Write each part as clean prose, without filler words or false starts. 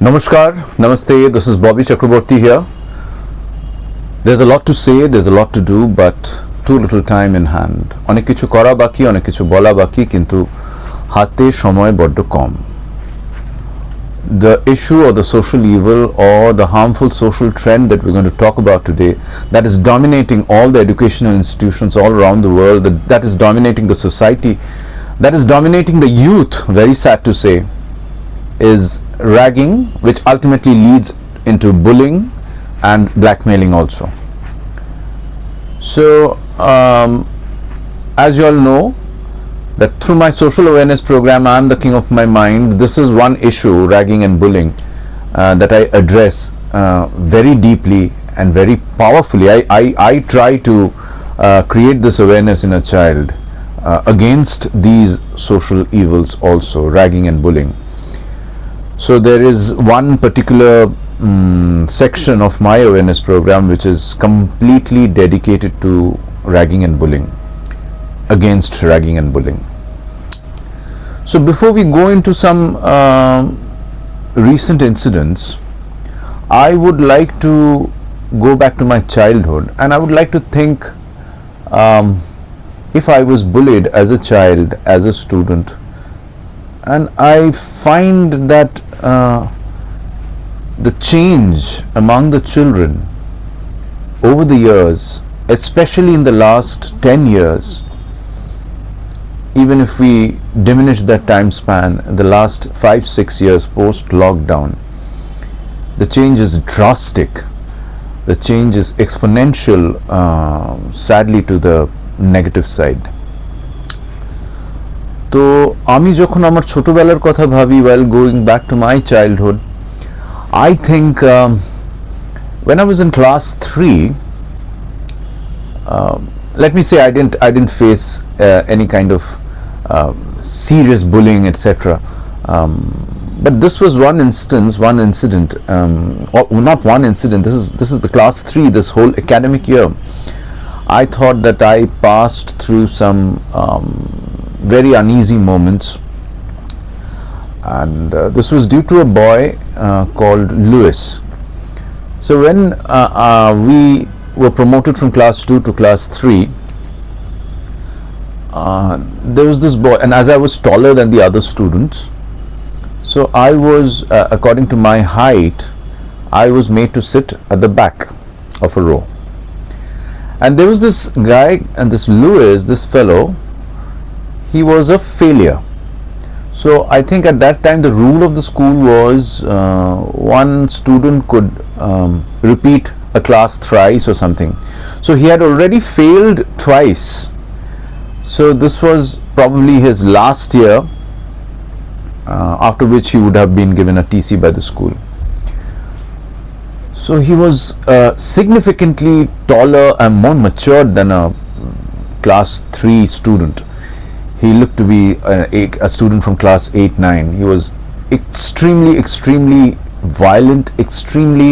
Namaskar, Namaste, this is Bobby Chakraborty here. There's a lot to say, there's a lot to do, but too little time in hand. অনেক কিছু করা বাকি, অনেক কিছু বলা বাকি, কিন্তু হাতে সময় বড্ড কম. The issue or the social evil or the harmful social trend that we're going to talk about today, that is dominating all the educational institutions all around the world, that is dominating the society, that is dominating the youth, very sad to say, is ragging, which ultimately leads into bullying and blackmailing also. So as you all know, that through my social awareness program, I am the king of my mind. This is one issue, ragging and bullying, that I address very deeply and very powerfully. I try to create this awareness in a child against these social evils also, ragging and bullying. So there is one particular section of my awareness program which is completely dedicated to ragging and bullying, against ragging and bullying. So before we go into some recent incidents, I would like to go back to my childhood, and I would like to think if I was bullied as a child, as a student, and I find that the change among the children over the years, especially in the last 10 years, even if we diminish that time span, the last 5-6 years post lockdown, the change is drastic, the change is exponential, sadly to the negative side. তো আমি যখন আমার ছোটবেলার কথা ভাবি, while going back to my childhood, I think when I was in class 3, let me say I didn't face any kind of serious bullying, etc. But this was one incident, or not one incident. This is the class 3. This whole academic year, I thought that I passed through some very uneasy moments, and this was due to a boy called Louis. So when we were promoted from class 2 to class 3, there was this boy, and as I was taller than the other students, so I was, according to my height, I was made to sit at the back of a row. And there was this guy, and this Louis, this fellow, he was a failure. So I think at that time the rule of the school was one student could repeat a class thrice or something. So he had already failed twice. So this was probably his last year, after which he would have been given a TC by the school. So he was significantly taller and more matured than a class 3 student. He looked to be a student from class 8-9. He was extremely violent, extremely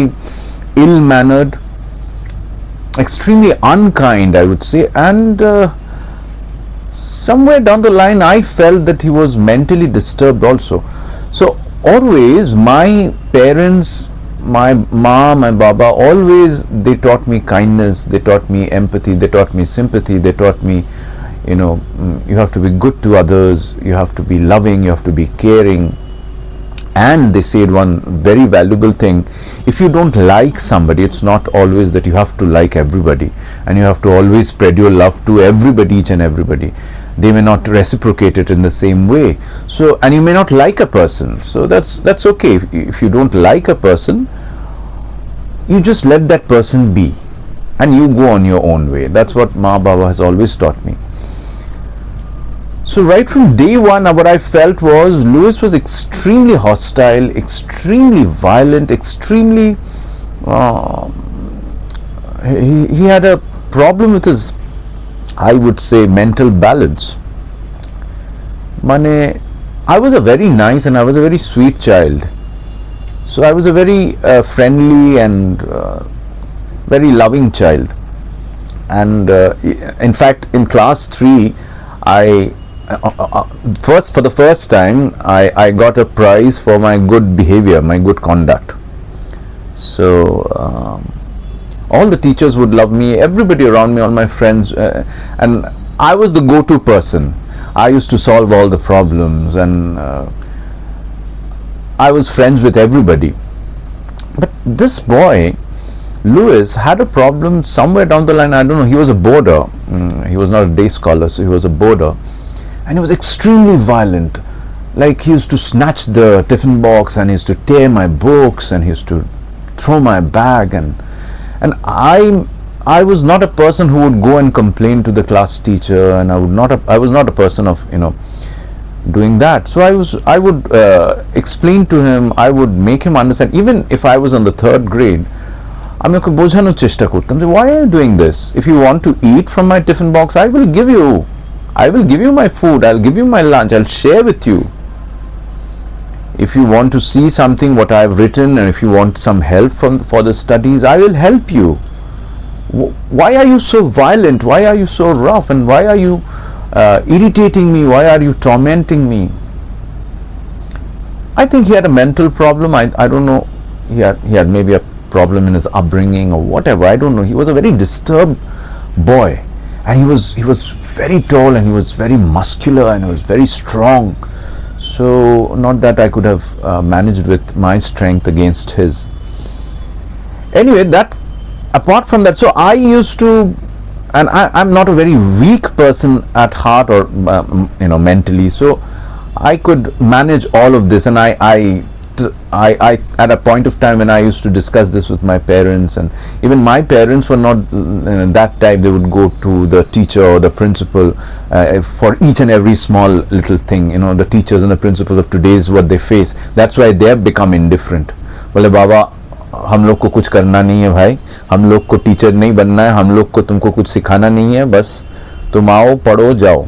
ill-mannered, extremely unkind, I would say, and somewhere down the line I felt that he was mentally disturbed also. So always my parents, my mom, my baba, always they taught me kindness, they taught me empathy, they taught me sympathy, they taught me, you know, you have to be good to others, you have to be loving, you have to be caring. And they said one very valuable thing: if you don't like somebody, it's not always that you have to like everybody, and you have to always spread your love to everybody, each and everybody. They may not reciprocate it in the same way. So, and you may not like a person, so that's okay. If you don't like a person, you just let that person be, and you go on your own way. That's what Ma Baba has always taught me. So right from day one, what I felt was Louis was extremely hostile, extremely violent, extremely he had a problem with his, I would say, mental balance. I was a very nice and I was a very sweet child. So I was a very friendly and very loving child. And in fact, in class 3, I for the first time, I got a prize for my good behavior, my good conduct. So all the teachers would love me, everybody around me, all my friends, and I was the go-to person. I used to solve all the problems, and I was friends with everybody. But this boy, Lewis, had a problem somewhere down the line. I don't know, he was a boarder. He was not a day scholar, so he was a boarder, and he was extremely violent. Like, he used to snatch the tiffin box, and he used to tear my books, and he used to throw my bag, and I was not a person who would go and complain to the class teacher, and I was not a person of, doing that. So I would explain to him, I would make him understand. Even if I was on the 3rd grade, আমি ওকে বোঝানোর চেষ্টা করতাম যে, why are you doing this? If you want to eat from my tiffin box, I will give you my food, I'll give you my lunch, I'll share with you. If you want to see something what I've written, and if you want some help for the studies, I will help you. Why are you so violent? Why are you so rough? And why are you irritating me? Why are you tormenting me? I think he had a mental problem. I don't know. He had maybe a problem in his upbringing or whatever. I don't know. He was a very disturbed boy, and he was very tall, and he was very muscular, and he was very strong. So not that I could have managed with my strength against his. Anyway, that apart from that, so I used to, and I'm not a very weak person at heart or mentally, so I could manage all of this. And I at a point of time when I used to discuss this with my parents, and even my parents were not that type. They would go to the teacher or the principal for each and every small little thing. The teachers and the principals of today is what they face. That's why they have become indifferent. बोले बाबा, हम लोग को कुछ करना नहीं है भाई, हम लोग को टीचर नहीं बनना है, हम लोग को तुमको कुछ सिखाना नहीं है, बस तुम आओ पढ़ो जाओ,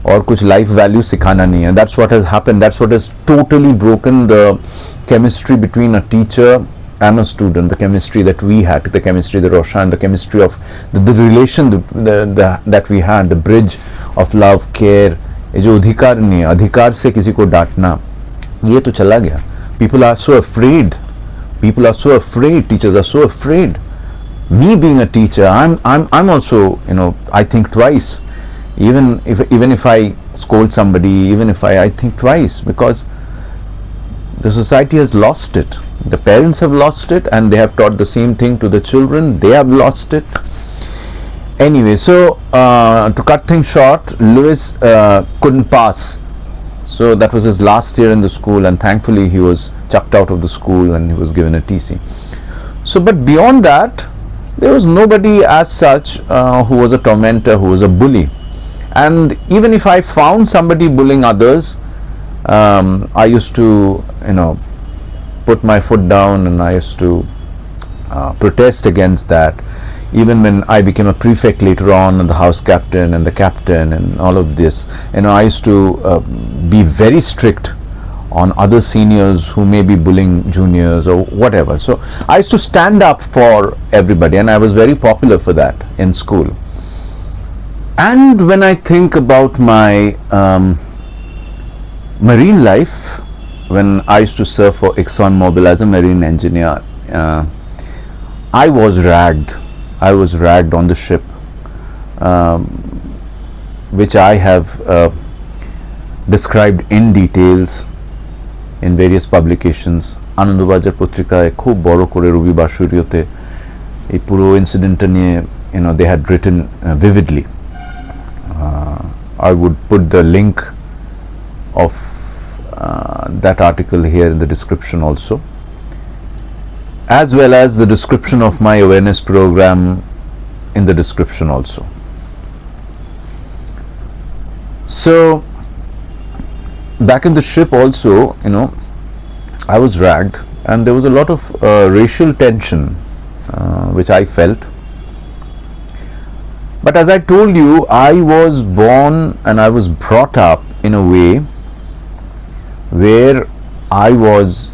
और कुछ लाइफ वैल्यू सिखाना नहीं है. That's what has happened. That's what has totally broken the chemistry between a teacher and a student, the chemistry that we had, the chemistry that Roshan, the chemistry of the relation that we had, the bridge of love, care. ये जो अधिकार नहीं है, अधिकार से किसी को डांटना, ये तो चला गया. People are so afraid. Teachers are so afraid. Me being a teacher, I'm also, I think twice. Even if I scold somebody, even if I think twice, because the society has lost it. The parents have lost it, and they have taught the same thing to the children. They have lost it. Anyway, so to cut things short, Lewis couldn't pass. So that was his last year in the school, and thankfully he was chucked out of the school and he was given a TC. So, but beyond that, there was nobody as such who was a tormentor, who was a bully. And even if I found somebody bullying others, I used to, put my foot down, and I used to protest against that. Even when I became a prefect later on, and the house captain and the captain and all of this, I used to be very strict on other seniors who may be bullying juniors or whatever. So I used to stand up for everybody, and I was very popular for that in school. And when I think about my marine life, when I used to serve for ExxonMobil as a marine engineer, I was ragged on the ship, which I have described in details in various publications. Anandabazaar Patrika খুব বড় করে রবি বাসুরিয়তে এই পুরো ইনসিডেন্টটা নিয়ে they had written vividly. I would put the link of that article here in the description also, as well as the description of my awareness program in the description also. So back in the ship also, I was ragged, and there was a lot of racial tension which I felt. But as I told you, I was born and I was brought up in a way where I was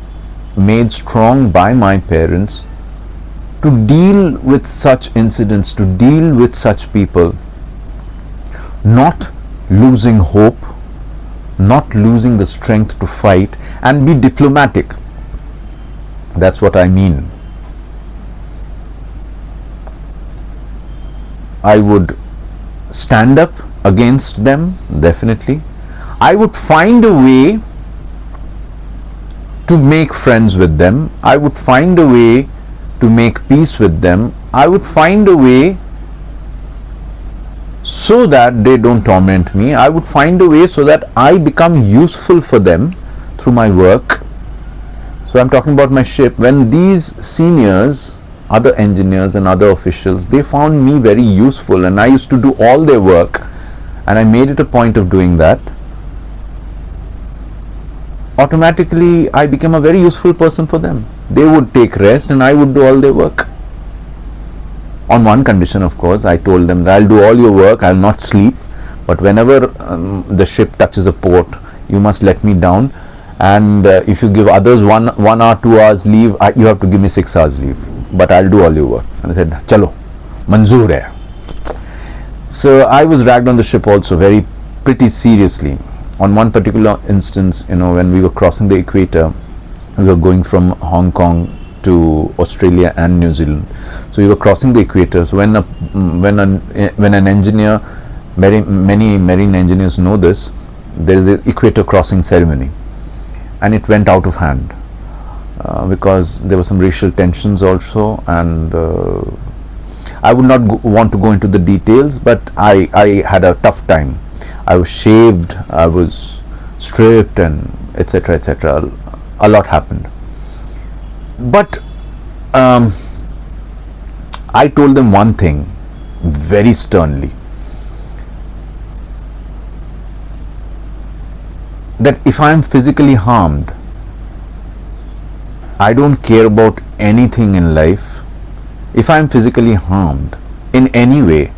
made strong by my parents to deal with such incidents, to deal with such people, not losing hope, not losing the strength to fight and be diplomatic. That's what I mean. I would stand up against them, definitely. I would find a way to make friends with them. I would find a way to make peace with them. I would find a way so that they don't torment me. I would find a way so that I become useful for them through my work. So I'm talking about my ship. When these seniors, other engineers and other officials, they found me very useful, and I used to do all their work, and I made it a point of doing that, automatically I became a very useful person for them. They would take rest and I would do all their work. On one condition, of course. I told them that I'll do all your work, I'll not sleep, but whenever the ship touches a port, you must let me down, and if you give others 1 hour, 2 hours leave, you have to give me 6 hours leave, but I'll do all your work. And I said, chalo, manzoor hai. So I was dragged on the ship also pretty seriously. On one particular instance, when we were crossing the equator, we were going from Hong Kong to Australia and New Zealand. So we were crossing the equator. So when an engineer, many marine engineers know this, there is an equator crossing ceremony, and it went out of hand because there were some racial tensions also, and I would not want to go into the details, but I had a tough time. I was shaved, I was stripped, and etc., etc. A lot happened. But I told them one thing very sternly, that if I am physically harmed, I don't care about anything in life. If I am physically harmed in any way,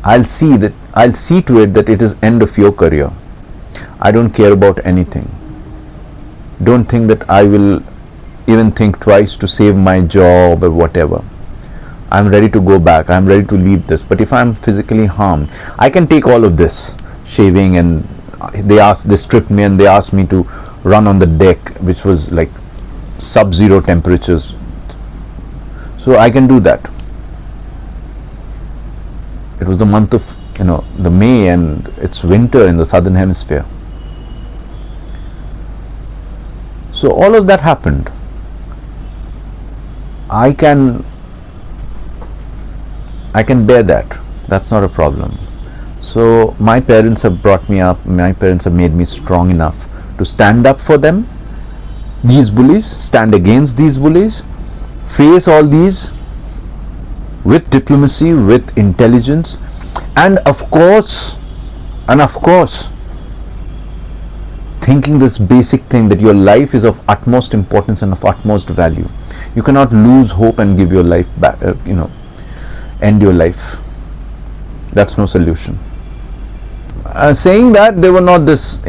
I'll see to it that it is end of your career. I don't care about anything. Don't think that I will even think twice to save my job or whatever. I'm ready to go back. I'm ready to leave this. But if I'm physically harmed, I can take all of this shaving, and they stripped me and they asked me to run on the deck, which was like sub-zero temperatures. So I can do that. It was the month of the May, and it's winter in the southern hemisphere. So all of that happened. I can bear that. That's not a problem. So my parents have brought me up. My parents have made me strong enough to stand up for them, these bullies, stand against these bullies, face all these with diplomacy, with intelligence, and of course thinking this basic thing, that your life is of utmost importance and of utmost value. You cannot lose hope and give your life back, end your life. That's no solution. Saying that, there were not this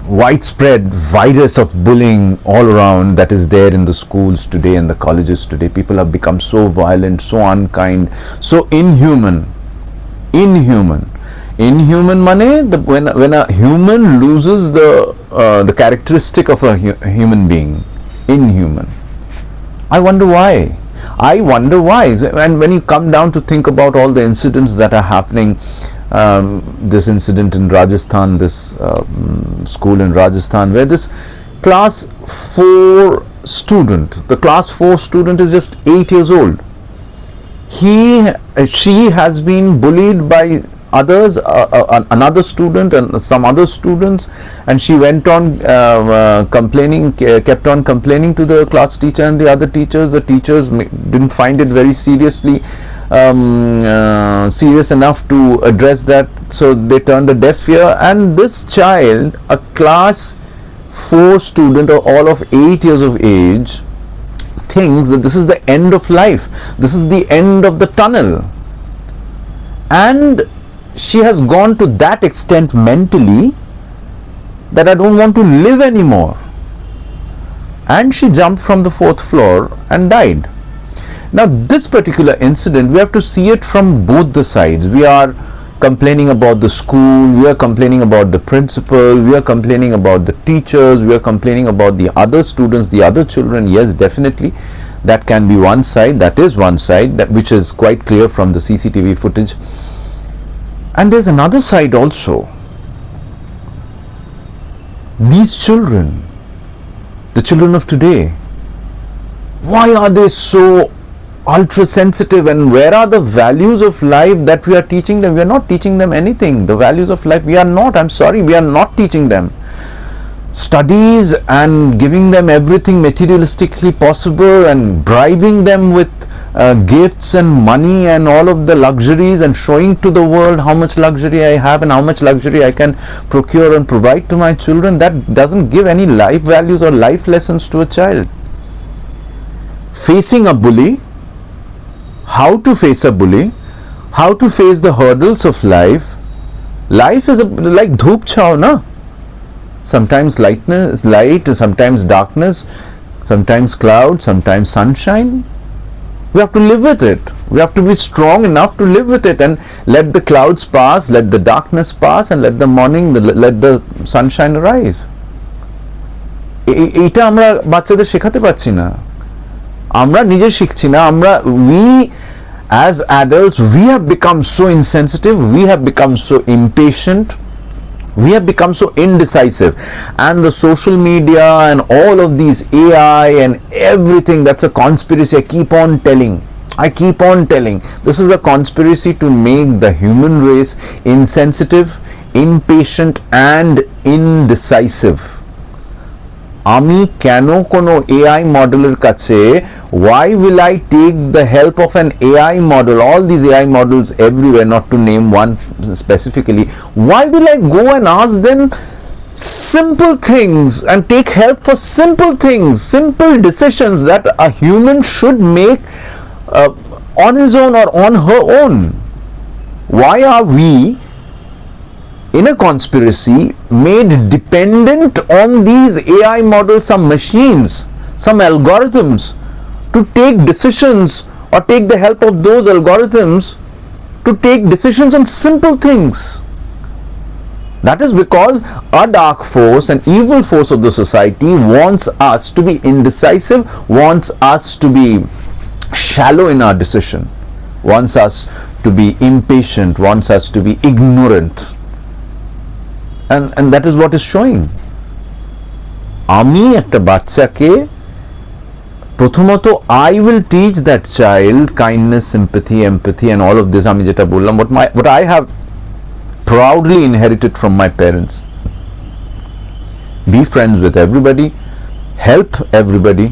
widespread virus of bullying all around that is there in the schools today and the colleges today. People have become so violent, so unkind, so inhuman. Inhuman money, when a human loses the characteristic of a human being, inhuman. I wonder why. And when you come down to think about all the incidents that are happening, this incident in Rajasthan, this school in Rajasthan, where this class 4 student, the class 4 student is just 8 years old. She has been bullied by others, another student and some other students, and she went on kept on complaining to the class teacher and the other teachers. The teachers didn't find it very serious enough to address that, so they turned a deaf ear, and this child, a class 4 student or all of 8 years of age, thinks that this is the end of life, this is the end of the tunnel, and she has gone to that extent mentally that I don't want to live anymore, and she jumped from the 4th floor and died. Now this particular incident, we have to see it from both the sides. We are complaining about the school, we are complaining about the principal, we are complaining about the teachers, we are complaining about the other students, the other children. Yes, definitely, that can be one side, that is one side, that which is quite clear from the CCTV footage. And there's another side also. These children, the children of today, why are they so ultra sensitive, and where are the values of life that we are teaching them? We are not teaching them anything. The values of life, we are not, I'm sorry, we are not teaching them. Studies and giving them everything materialistically possible and bribing them with gifts and money and all of the luxuries and showing to the world how much luxury I have and how much luxury I can procure and provide to my children, that doesn't give any life values or life lessons to a child. Facing a bully, how to face a bully, how to face the hurdles of life. Life is like dhoop chhao, na? Sometimes lightness, light, sometimes darkness, sometimes cloud, sometimes sunshine. We have to live with it. We have to be strong enough to live with it and let the clouds pass, let the darkness pass, and let the morning, let the sunshine arise. এটা আমরা বাচ্চাদের শেখাতে পারছি না, আমরা নিজে শিখছি না, we as adults, we have become so insensitive, we have become so impatient, we have become so indecisive, and the social media and all of these AI and everything, that's a conspiracy. I keep on telling, this is a conspiracy to make the human race insensitive, impatient and indecisive. আমি কেন কোনো AI মডেলের কাছে, why will I take the help of an AI model, all these AI models everywhere, not to name one specifically, why will I go and ask them simple things and take help for simple things, simple decisions that a human should make on his own or on her own? Why are we in a conspiracy made dependent on these AI models, some machines, some algorithms, to take decisions or take the help of those algorithms to take decisions on simple things? That is because a dark force, an evil force of the society, wants us to be indecisive, wants us to be shallow in our decision, wants us to be impatient, wants us to be ignorant. And that is what is showing. আমি একটা বাচ্চাকে প্রথমত I will teach that child kindness, sympathy, empathy and all of this, আমি যেটা বললাম, what I have proudly inherited from my parents. Be friends with everybody, help everybody,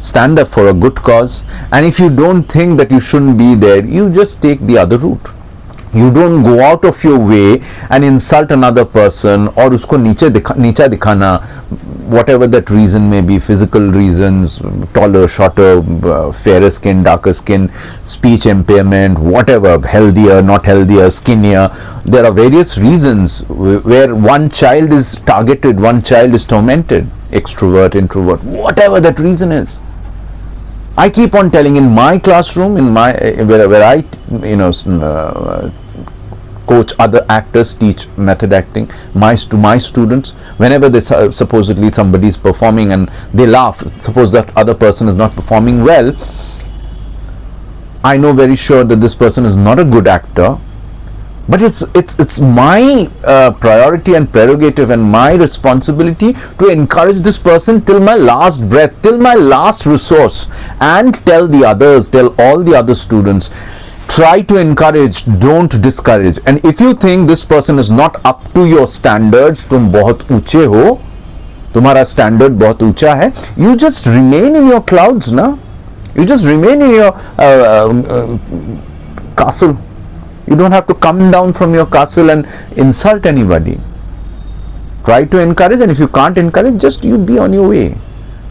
stand up for a good cause, and if you don't think that you shouldn't be there, you just take the other route. You don't go out of your way and insult another person or usko नीचा दिखाना, whatever that reason may be, physical reasons, taller, shorter, fairer skin, darker skin, speech impairment, whatever, healthier, not healthier, skinnier. There are various reasons where one child is targeted, one child is tormented, extrovert, introvert, whatever that reason is. I keep on telling in my classroom, in my where I coach other actors, teach method acting to my students, whenever they supposedly somebody is performing and they laugh, suppose that other person is not performing well, I know very sure that this person is not a good actor, but it's my priority and prerogative and my responsibility to encourage this person till my last breath, till my last resource, and tell all the other students, try to encourage, don't discourage. And if you think this person is not up to your standards, तुम बहुत ऊंचे हो, तुम्हारा standard बहुत ऊंचा है, you just remain in your clouds, na? You just remain in your castle. You don't have to come down from your castle and insult anybody. Try to encourage, and if you can't encourage, just you be on your way.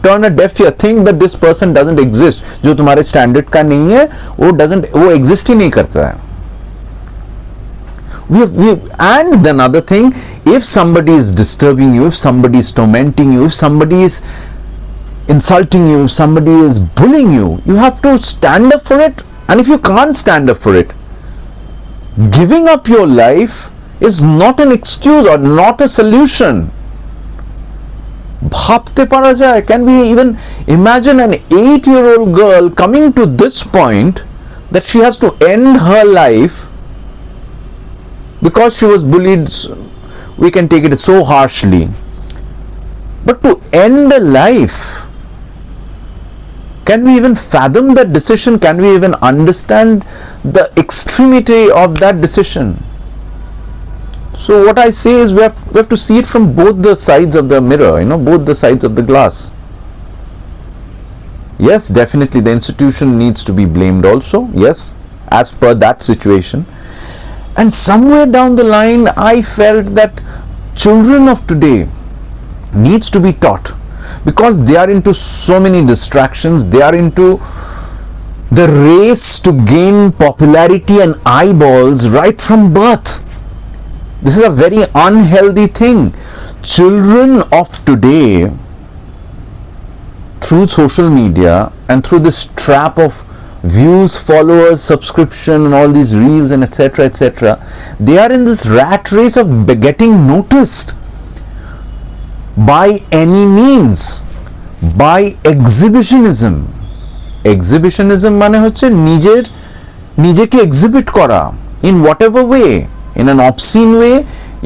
Turn a deaf ear. Think that this person doesn't exist. जो तुम्हारे standard का नहीं है, वो exist ही नहीं करता है. And then another thing, if somebody is disturbing you, if somebody is tormenting you, if somebody is insulting you, if somebody is bullying you, you have to stand up for it. And if you can't stand up for it, giving up your life is not an excuse or not a solution. ভাবতে পারা যায়, can we even imagine an 8-year-old girl coming to this point that she has to end her life because she was bullied? We can take it so harshly, but to end a life, can we even fathom that decision? Can we even understand the extremity of that decision? So what I say is we have to see it from both the sides of the mirror, both the sides of the glass. Yes, definitely the institution needs to be blamed also, yes, as per that situation. And somewhere down the line I felt that children of today needs to be taught, because they are into so many distractions, they are into the race to gain popularity and eyeballs right from birth. This is a very unhealthy thing. Children of today, through social media and through this trap of views, followers, subscription and all these reels and etc, they are in this rat race of getting noticed by any means, by exhibitionism. Exhibitionism মানে হচ্ছে নিজেকে exhibit করা in whatever way, in an obscene way,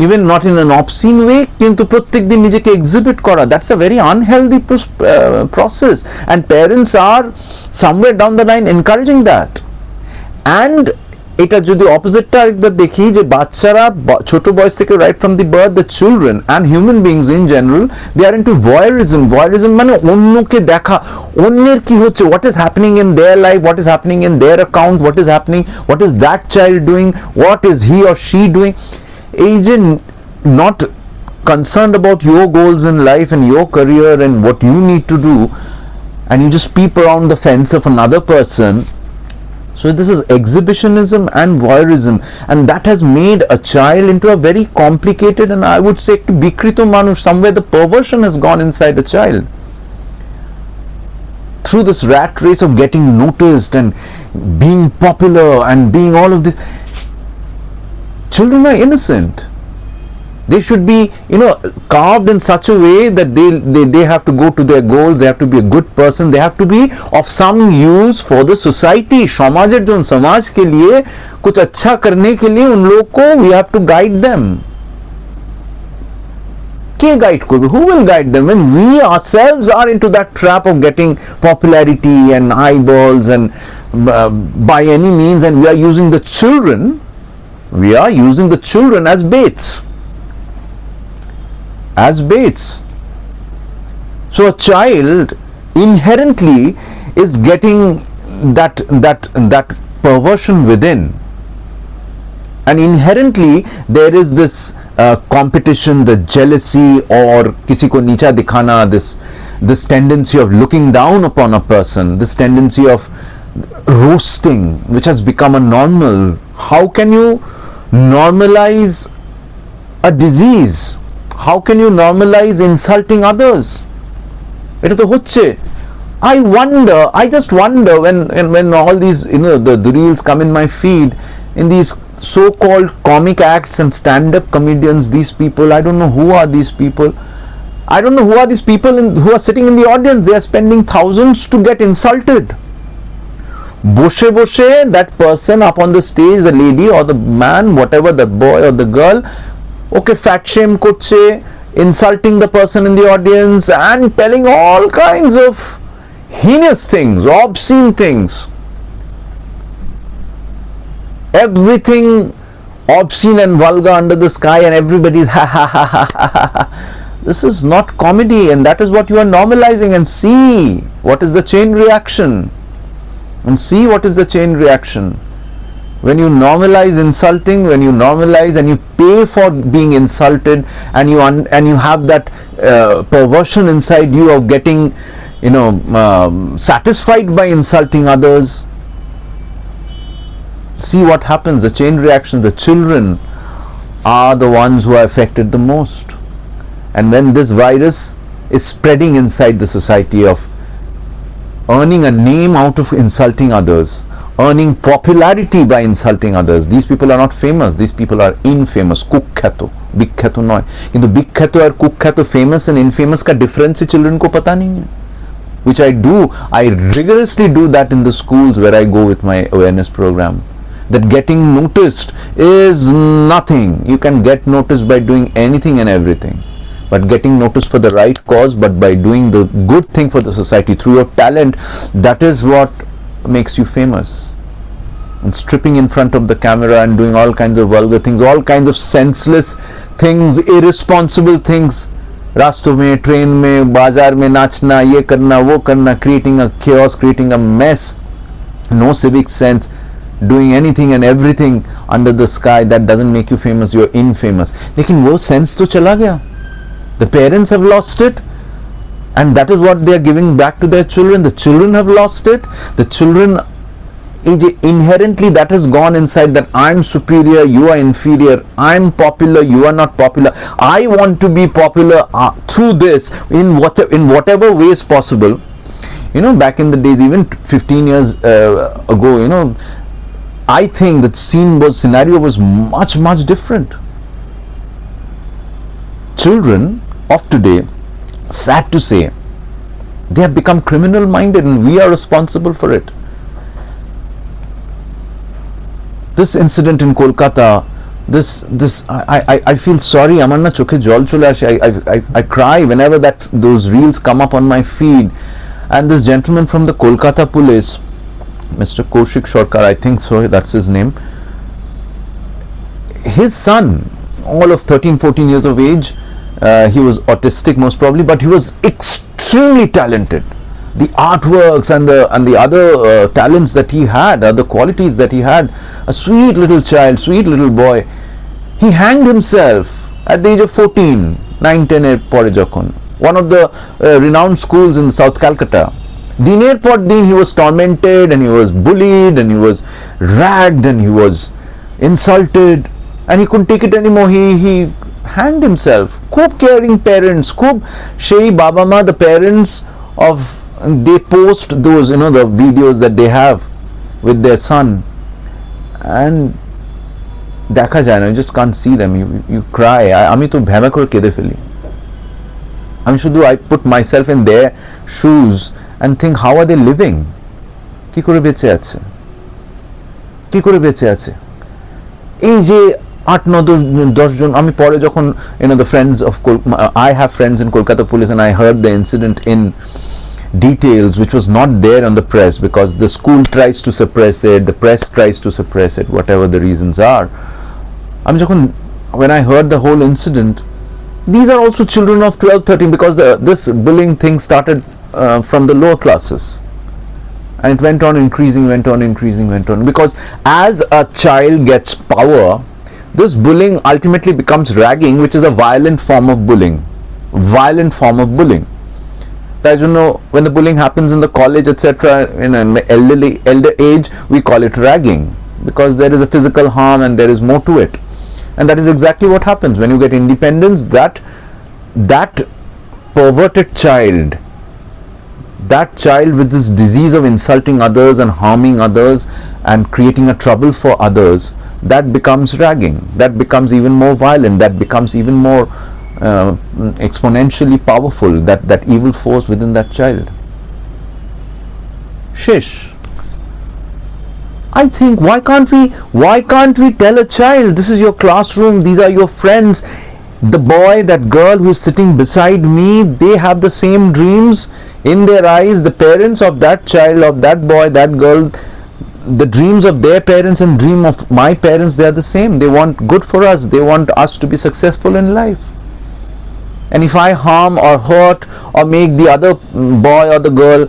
even not in an obscene way, কিন্তু প্রত্যেকদিন নিজেকে exhibit করা. That's a very unhealthy process, and parents are somewhere down the line encouraging that. And এটা যদি অপোজিটটা একবার দেখি, যে বাচ্চারা ছোট বয়স থেকে right from the birth, the children and human beings in general, they are into voyeurism. Voyeurism মানে অন্যকে দেখা, অন্যের কি হচ্ছে, what is happening in their life, what is happening in their account, what is happening, what is that child doing, what is he or she doing. এই যে not concerned about your goals in life and your career and what you need to do, and you just peep around the fence of another person. So this is exhibitionism and voyeurism, and that has made a child into a very complicated, and I would say bikrito manush. Somewhere the perversion has gone inside a child through this rat race of getting noticed and being popular and being all of this. Children are innocent. They should be, carved in such a way that they have to go to their goals, they have to be a good person, they have to be of some use for the society. समाजेर जो समाज के लिए कुछ अच्छा करने के लिए उन लोग को we have to guide them. के guide करबे? Who will guide them when we ourselves are into that trap of getting popularity and eyeballs and by any means, and we are using the children as baits. So a child inherently is getting that perversion within, and inherently there is this competition, the jealousy, or किसी को नीचा दिखाना, this tendency of looking down upon a person, this tendency of roasting, which has become a normal. How can you normalize a disease? How can you normalize insulting others? এটা তো হচ্ছে. I just wonder when all these the reels come in my feed, in these so-called comic acts and stand-up comedians, these people, I don't know who are these people. Who are sitting in the audience. They are spending thousands to get insulted. বসে that person up on the stage, the lady or the man, whatever, the boy or the girl, okay, fat shame করছে, insulting the person in the audience and telling all kinds of heinous things, obscene things, everything obscene and vulgar under the sky, and everybody's ha ha ha ha ha. This is not comedy, and that is what you are normalizing. And see what is the chain reaction. When you normalize insulting, when you normalize and you pay for being insulted, and you have that perversion inside you of getting satisfied by insulting others, see what happens, the chain reaction. The children are the ones who are affected the most, and when this virus is spreading inside the society of earning a name out of insulting others, earning popularity by insulting others. These people are not famous, these people are infamous. Kukkhato, bikkhato noy. Kintu bikkhato aur kukkhato, famous and infamous ka difference children ko pata nahi hai. Which I do, I rigorously do that in the schools where I go with my awareness program. That getting noticed is nothing. You can get noticed by doing anything and everything. But getting noticed for the right cause, but by doing the good thing for the society through your talent, that is what makes you famous. And stripping in front of the camera and doing all kinds of vulgar things, all kinds of senseless things, irresponsible things, रास्तों में, train में, बाजार में नाचना, ये करना, वो करना, creating a chaos, creating a mess, no civic sense, doing anything and everything under the sky, that doesn't make you famous, you're infamous. लेकिन वो sense तो चला गया. The parents have lost it, and that is what they are giving back to their children. The children have lost it. The children, inherently that has gone inside, that I'm superior, you are inferior, I'm popular, you are not popular, I want to be popular through this in whatever ways possible. You know, back in the days, even 15 years ago, you know, I think the scenario was much different. Children of today, sad to say, they have become criminal minded, and we are responsible for it. This incident in Kolkata, I feel sorry. Amar na chokhe jol chole ashe. I cry whenever those reels come up on my feed. And this gentleman from the Kolkata police, Mr. Kaushik Sarkar, I think so, that's his name. His son, all of 13-14 years of age, he was autistic most probably, but he was extremely talented. The artworks and the other talents that he had, other qualities that he had, a sweet little child, sweet little boy. He hanged himself at the age of 14, 9-10 এর পরে যখন, one of the renowned schools in South Calcutta. Diner por din he was tormented, and he was bullied, and he was ragged, and he was insulted, and he couldn't take it anymore. He hanged himself. Khub caring parents, khub shei baba ma, the parents of, they post those, you know, the videos that they have with their son, and দেখা যায় না, you just can't see them, you cry. আমি তো ভেবা করে কেঁদে ফেলি. আমি শুধু, I put myself in their shoes and think, how are they living? কি করে বেঁচে আছে, কি করে বেঁচে আছে? এই যে 8-9-10 জন, আমি পরে যখন, you know, the friends of I have friends in Kolkata police, and I heard the incident in details, which was not there on the press, because the school tries to suppress it, the press tries to suppress it, whatever the reasons are. When I heard the whole incident, these are also children of 12-13, because this bullying thing started from the lower classes, and it went on increasing, because as a child gets power, this bullying ultimately becomes ragging, which is a violent form of bullying. তাই জন্য when the bullying happens in the college, etc., in an elder age, we call it ragging, because there is a physical harm and there is more to it. And that is exactly what happens when you get independence. That perverted child, that child with this disease of insulting others and harming others and creating a trouble for others, that becomes ragging, that becomes even more violent, that becomes even more exponentially powerful, that evil force within that child. Shish, I think, why can't we tell a child, this is your classroom, these are your friends, the boy, that girl who's sitting beside me, they have the same dreams in their eyes, the parents of that child, of that boy, that girl, the dreams of their parents and dream of my parents, they are the same. They want good for us, they want us to be successful in life. And if I harm or hurt or make the other boy or the girl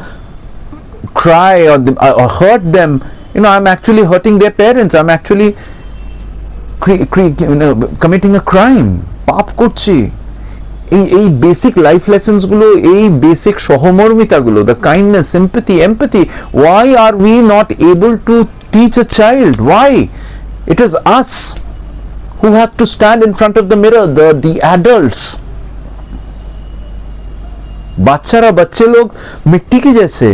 cry or hurt them, you know, I'm actually hurting their parents, I'm actually committing a crime, পাপ করছি. এই basic life lessons গুলো, এই basic সহমর্মিতা গুলো, the kindness, sympathy, empathy, why are we not able to teach a child? Why? It is us who have to stand in front of the mirror, the adults. बच्चे लोग मिट्टी के जैसे,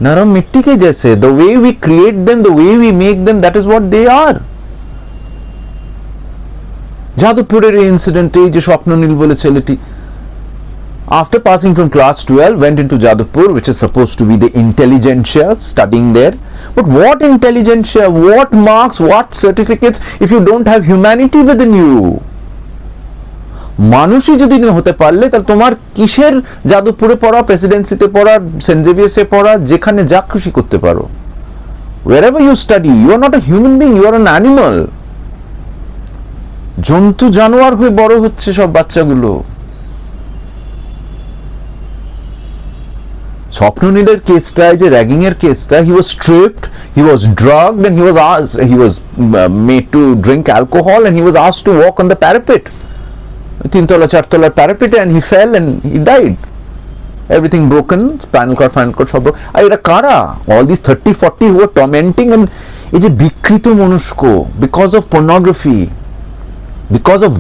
नरम मिट्टी के जैसे. The way we create them, the way we make them, that is what they are. যাদবপুরের এই ইনসিডেন্টে যে স্বপ্ননীল বলে ছেলেটি, after passing from class 12 went into Jadavpur, which is supposed to be the intelligentsia, studying there. But what intelligentsia, what marks, what certificates if you don't have humanity within you? মানুষই যদি না হতে পারলে তাহলে তোমার কিসের যাদবপুরে পড়া, প্রেসিডেন্সিতে পড়া, সেন্ট জেভিয়ার্সে পড়া, যেখানে যা খুশি করতে পারো. wherever you study, you are not a human being, you are an animal. জন্তু জানোয়ার হয়ে বড় হচ্ছে সব বাচ্চাগুলো. স্বপ্ননীলের কেসটা, যে র্যাগিং এর কেসটা, he was stripped, he was drugged, and he was made to drink alcohol, and he was asked to walk on the parapet, 3 তলা 4 তলার parapet, and he fell and he died. Everything broken, spinal cord সব. আর এরা কারা? All these 30-40 who were tormenting, and এই যে বিকৃত মনস্ক, because of pornography, because of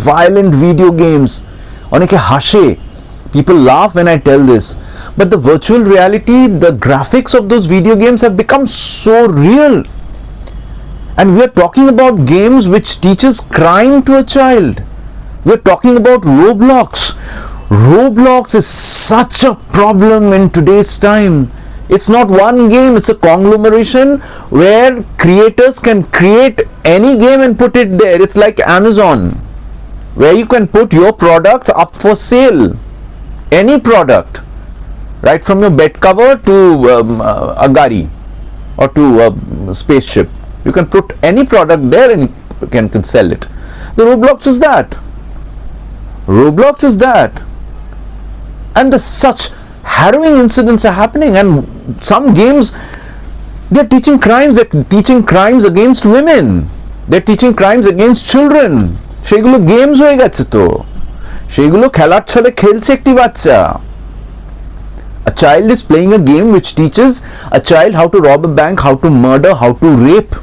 violent video games. অনেকে হাসে, people laugh when I tell this, but the virtual reality, the graphics of those video games have become so real, and we are talking about games which teaches crime to a child. We are talking about Roblox is such a problem in today's time. It's not one game, it's a conglomeration where creators can create any game and put it there. It's like Amazon, where you can put your products up for sale. Any product, right from your bed cover to a gari or to a spaceship, you can put any product there and you can sell it. The Roblox is that, and such harrowing incidents are happening, and some games, they're teaching crimes against women, they're teaching crimes against children. সেগুলো games হয়ে গেছে, তো সেগুলো খেলার ছলে খেলছে একটি বাচ্চা. A child is playing a game which teaches a child how to rob a bank, how to murder, how to rape.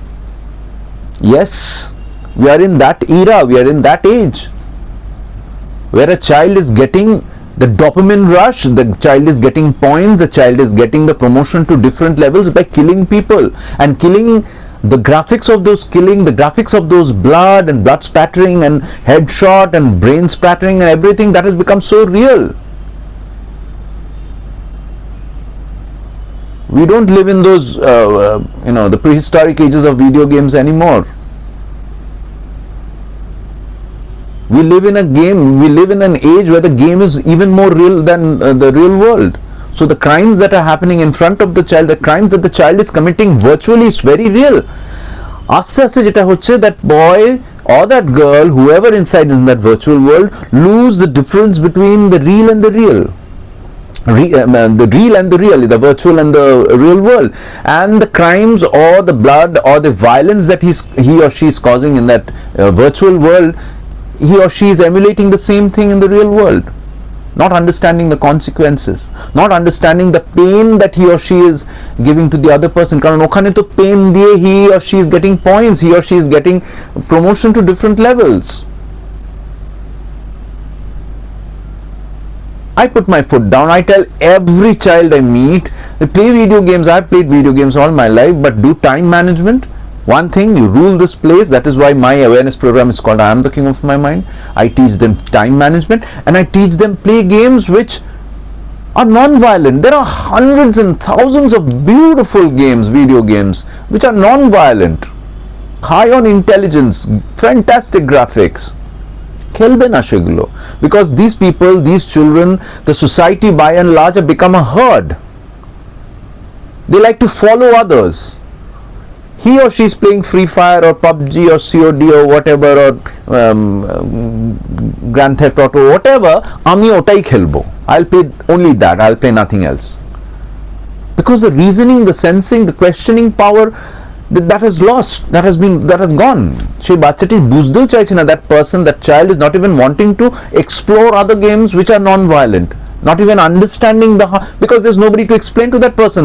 Yes, we are in that era, we are in that age where a child is getting the dopamine rush, the child is getting points, the child is getting the promotion to different levels by killing people, and killing the graphics of those killing, the graphics of those blood and blood spattering and headshot and brain spattering and everything, that has become so real. We don't live in those the prehistoric ages of video games anymore. We live in an age where the game is even more real than the real world. So the crimes that are happening in front of the child, the crimes that the child is committing virtually, is very real. আস্তে আস্তে যেটা হচ্ছে, that boy or that girl, whoever inside in that virtual world, lose the difference between the real and the real. The virtual and the real world, and the crimes or the blood or the violence that he or she is causing in that virtual world, he or she is emulating the same thing in the real world, not understanding the consequences, not understanding the pain that he or she is giving to the other person. Karon okhane to pain diye he or she is getting points, he or she is getting promotion to different levels. I put my foot down. I tell every child I meet, play video games. I've played video games all my life, but do time management. One thing, you rule this place. That is why my awareness program is called I Am the King of My Mind. I teach them time management, and I teach them play games which are non-violent. There are hundreds and thousands of beautiful games, video games, which are non-violent, high on intelligence, fantastic graphics. খেলবে না সেগুলো, because these people, these children, the society by and large have become a herd. They like to follow others. He or she is playing Free Fire or PUBG or COD or whatever, or Grand Theft Auto, whatever, আমি ওটাই খেলবো. I'll play only that, I'll play nothing else. Because the reasoning, the sensing, the questioning power, that has lost, that has gone. সেই বাচ্চাটি বুঝতেও চাইছে না, that person, that child is not even wanting to explore other games which are non-violent, not even understanding because there's nobody to explain to that person.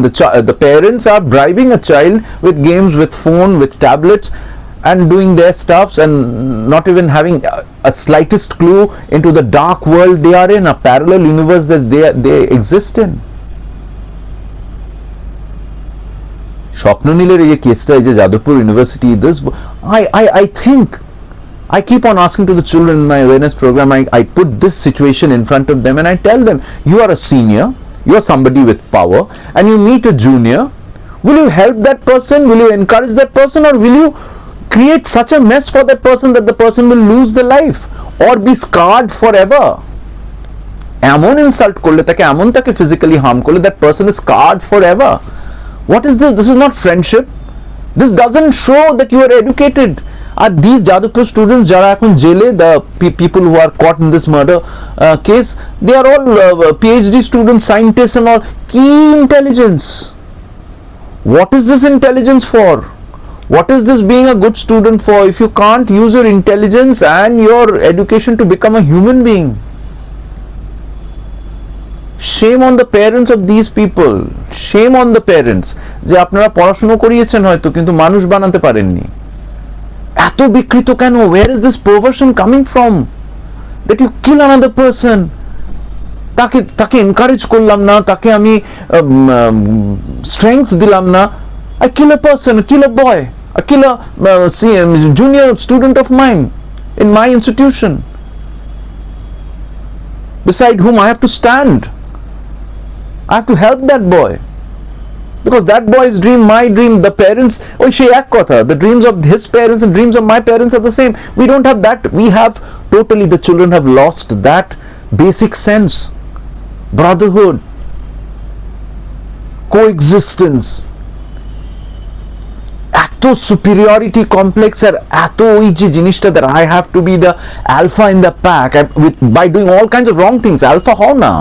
The parents are bribing a child with games, with phone, with tablets, and doing their stuffs, and not even having a slightest clue into the dark world they are in, a parallel universe that they exist in. স্বপ্ননীলের এই যে কেসটা, এই যে Jadavpur university, this I think I keep on asking to the children in my awareness program, I put this situation in front of them and I tell them, you are a senior, you are somebody with power, and you meet a junior. Will you help that person? Will you encourage that person? Or will you create such a mess for that person that the person will lose their life or be scarred forever? এমন insult করলে, তাকে এমন তাকে physically harm করলে, that person is scarred forever. What is this? This is not friendship. This doesn't show that you are educated. Are these Jadavpur students jara ekhon jele, the people who are caught in this murder case, they are all PhD students, scientists and all. Key intelligence. What is this intelligence for? What is this being a good student for if you can't use your intelligence and your education to become a human being? Shame on the parents of these people. Shame on the parents যে আপনারা পড়াশোনা করিয়েছেন হয়তো, কিন্তু মানুষ বানাতে পারেননি। এত বিকৃত কেন? Where is this perversion coming from? That you kill another person. তাকে এনকারেজ করলাম না, তাকে আমি স্ট্রেংথ দিলাম না। I kill a person, I kill a boy, I kill a junior student of mine in my institution, beside whom I have to stand. I have to help that boy, because that boy's dream, my dream, the parents, the dreams of his parents and dreams of my parents are the same. We don't have that. We have totally, the children have lost that basic sense, brotherhood, coexistence. এত superiority complex আর এত ওই যে জিনিসটা that I have to be the alpha in the pack by doing all kinds of wrong things. Alpha হও না,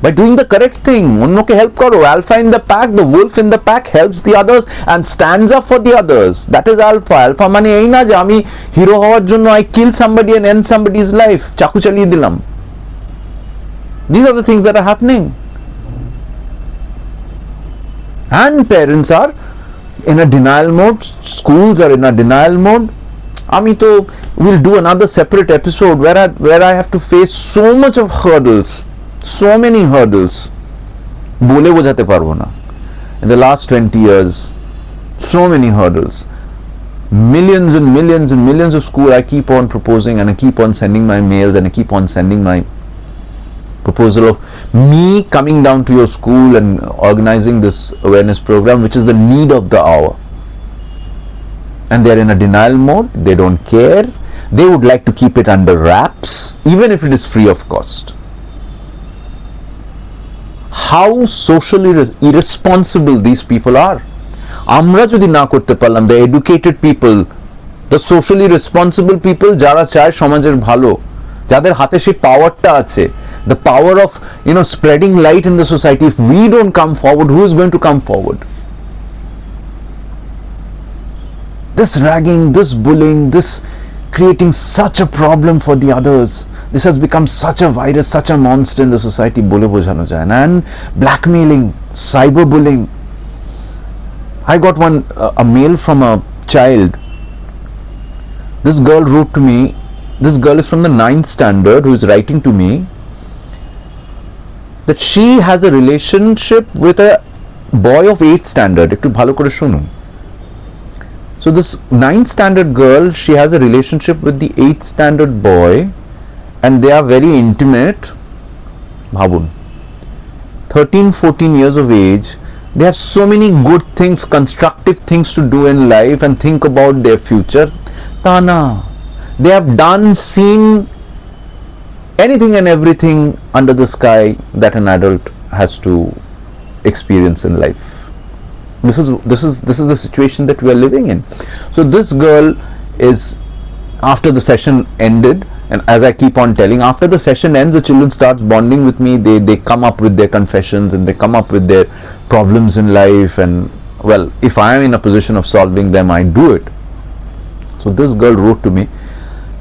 by doing the correct thing, অন্যকে help করো। Alpha in the pack, the wolf in the pack helps the others and stands up for the others. That is alpha. Alpha মানে এই না যে আমি hero হওয়ার জন্য I kill somebody and end somebody's life, চাকু চালিয়ে দিলাম। These are the things that are happening, and parents are in a denial mode, schools are in a denial mode. আমি তো will do another separate episode where I have to face so much of hurdles, so many hurdles, বলে বোঝাতে পারবো না। In the last 20 years, so many hurdles, millions and millions and millions of school I keep on proposing, and I keep on sending my mails, and I keep on sending my proposal of me coming down to your school and organizing this awareness program, which is the need of the hour. And they are in a denial mode. They don't care. They would like to keep it under wraps, even if it is free of cost. How socially irresponsible these people are. আমরা যদি না করতে পারলাম, the educated people, the socially responsible people, যারা চায় সমাজের ভালো, যাদের হাতে সেই পাওয়ারটা আছে, the power of spreading light in the society, if we don't come forward, who is going to come forward? This ragging, this bullying, this creating such a problem for the others, this has become such a virus, such a monster in the society, bole bojhano jay na. And blackmailing, cyberbullying. I got a mail from a child. This girl wrote to me. This girl is from the 9th standard, who is writing to me that she has a relationship with a boy of 8th standard. Ekটু ভালো করে শুনুন। So this 9th standard girl, she has a relationship with the 8th standard boy, and they are very intimate. ভাবুন, 13-14 years of age, they have so many good things, constructive things to do in life and think about their future. তা না, they have seen anything and everything under the sky that an adult has to experience in life. This is the situation that we are living in. So this girl is, after the session ended, and as I keep on telling, after the session ends, the children start bonding with me. They come up with their confessions, and they come up with their problems in life, and well, if I am in a position of solving them, I do it. So this girl wrote to me,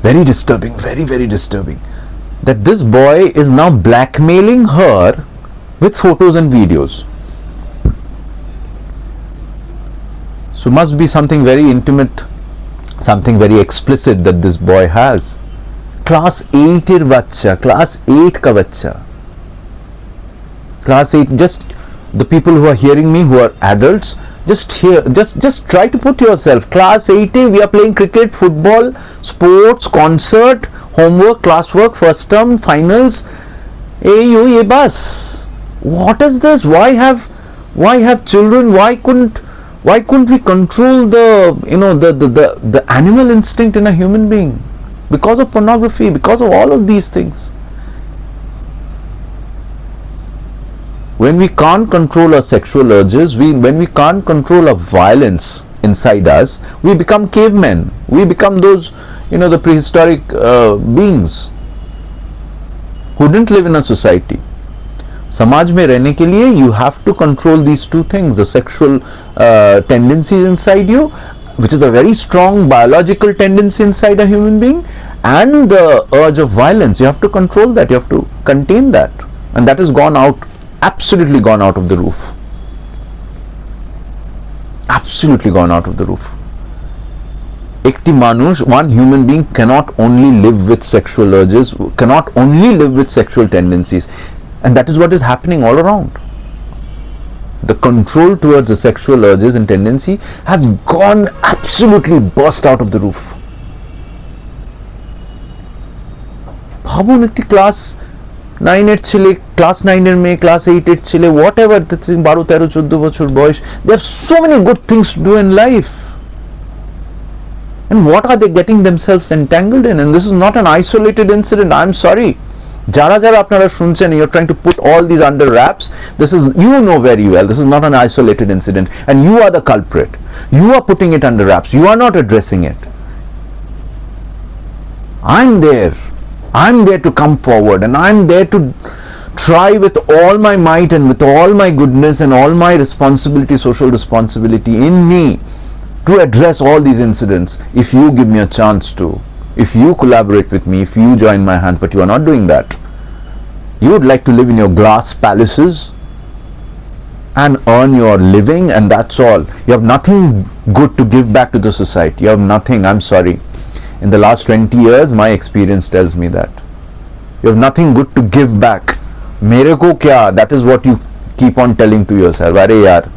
very disturbing, very, very disturbing, that this boy is now blackmailing her with photos and videos. So must be something very intimate, something very explicit that this boy has. Class 8 er bachcha, class 8 ka bachcha, class 8, just the people who are hearing me, who are adults, just try to put yourself, class 8A, we are playing cricket, football, sports, concert, homework, classwork, first term, finals, ye bus. What is this? Why have children? Why couldn't we control the animal instinct in a human being? Because of pornography, because of all of these things. When we can't control our sexual urges, when we can't control our violence inside us, we become cavemen. We become those, the prehistoric beings who didn't live in a society. समाज में रहने के लिए you have to control these two things, the sexual tendencies inside you, which is a very strong biological tendency inside a human being, and the urge of violence. You have to control that, you have to contain that, and that has gone out, absolutely gone out of the roof. Absolutely gone out of the roof. Ekti manush, one human being cannot only live with sexual urges, cannot only live with sexual tendencies, and that is what is happening all around. The control towards the sexual urges and tendency has gone absolutely burst out of the roof. Bhabun ekti class 9-8 chile, class 9 mein, class 8 chile, whatever, 12, 13, 14 bachor boys, they have so many good things to do in life. And what are they getting themselves entangled in? And this is not an isolated incident. I'm sorry. Jara apnara shunchen, you're trying to put all these under wraps. This is, you know very well, this is not an isolated incident, and you are the culprit. You are putting it under wraps. You are not addressing it. I'm there to come forward, and I'm there to try with all my might and with all my goodness and all my responsibility, social responsibility in me, to address all these incidents if you give me a chance to, if you collaborate with me, if you join my hands. But you are not doing that. You would like to live in your glass palaces and earn your living, and that's all. You have nothing good to give back to the society. You have nothing. I'm sorry. In the last 20 years, my experience tells me that. You have nothing good to give back. Mere ko kya? That is what you keep on telling to yourself. Arey yaar,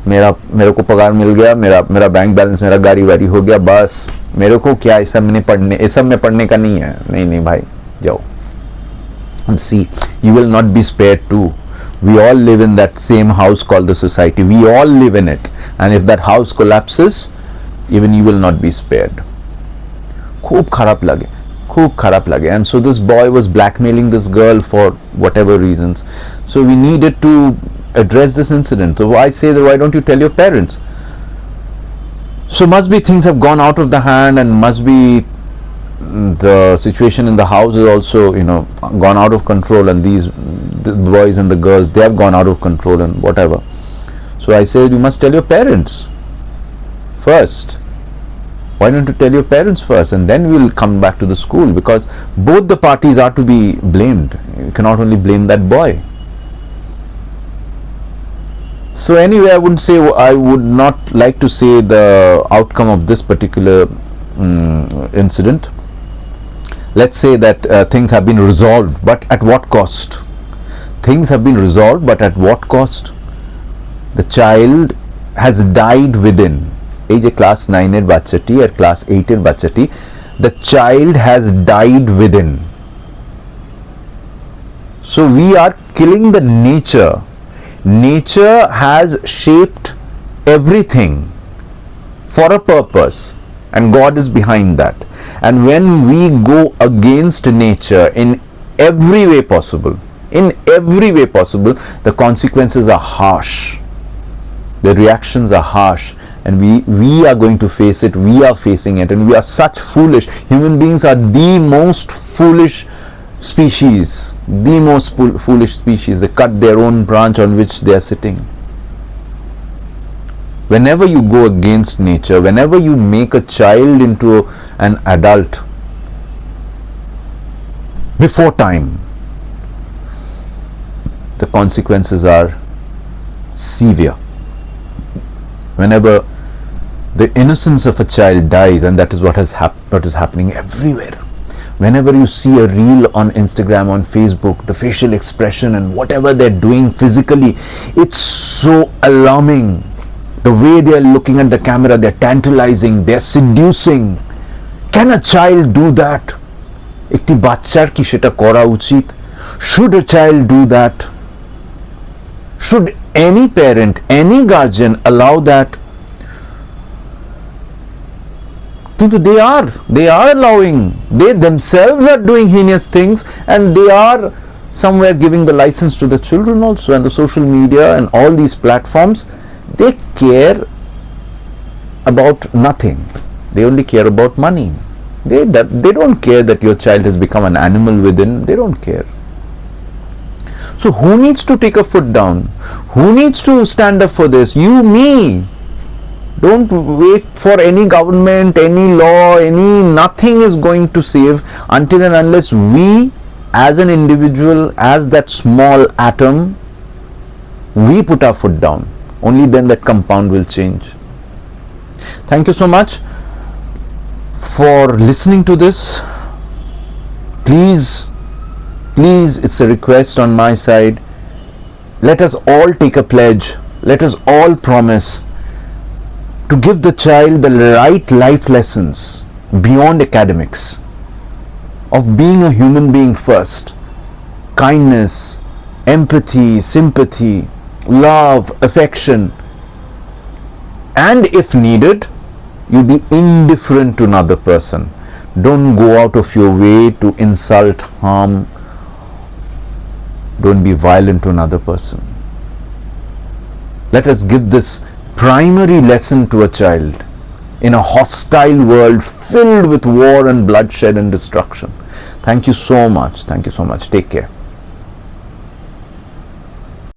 मेरे को पगार मिल गया, मेरा bank balance, मेरा गाड़ी वाड़ी हो गया, बस मेरे को क्या, इस सब में पढ़ने का नहीं है. नहीं भाई, जाओ. And see, you will not be spared too. We all live in that same house called the society. We all live in it, and if that house collapses, even you will not be spared. खूब खराब लगे. And so this boy was blackmailing this girl for whatever reasons. So we needed to address this incident. So I say that, why don't you tell your parents? So must be things have gone out of the hand, and must be the situation in the house is also, gone out of control, and the boys and the girls, they have gone out of control and whatever. So I said, you must tell your parents first. Why don't you tell your parents first, and then we'll come back to the school, because both the parties are to be blamed. You cannot only blame that boy. So anyway, I would not like to say the outcome of this particular incident. Let's say that things have been resolved, but at what cost? Things have been resolved, but at what cost? The child has died within. এই যে class 9 এর বাচ্চাটি আর class 8 এর বাচ্চাটি, the child has died within. So we are killing the nature. Nature has shaped everything for a purpose, and God is behind that. And when we go against nature in every way possible, the consequences are harsh, the reactions are harsh, and we are going to face it. We are facing it, and we are such foolish human beings. Are the most foolish species, they cut their own branch on which they are sitting. Whenever you go against nature, whenever you make a child into an adult before time, the consequences are severe. Whenever the innocence of a child dies, and that is what is happening everywhere. Whenever you see a reel on Instagram, on Facebook, the facial expression and whatever they're doing physically, it's so alarming. The way they're looking at the camera, they're tantalizing, they're seducing. Can a child do that? একটি বাচ্চার কি সেটা করা উচিত? Should a child do that? Should any parent, any guardian allow that? But they are allowing. They themselves are doing heinous things, and they are somewhere giving the license to the children also. And the social media and all these platforms, they care about nothing. They only care about money. They don't care that your child has become an animal within. They don't care. So who needs to take a foot down? Who needs to stand up for this? You, me. Don't wait for any government, any law, nothing is going to save until and unless we as an individual, as that small atom, we put our foot down. Only then that compound will change. Thank you so much for listening to this. Please, it's a request on my side. Let us all take a pledge. Let us all promise to give the child the right life lessons beyond academics, of being a human being first, kindness, empathy, sympathy, love, affection, and if needed, you be indifferent to another person. Don't go out of your way to insult, harm. Don't be violent to another person. Let us give this primary lesson to a child in a hostile world filled with war and bloodshed and destruction. Thank you so much. Take care.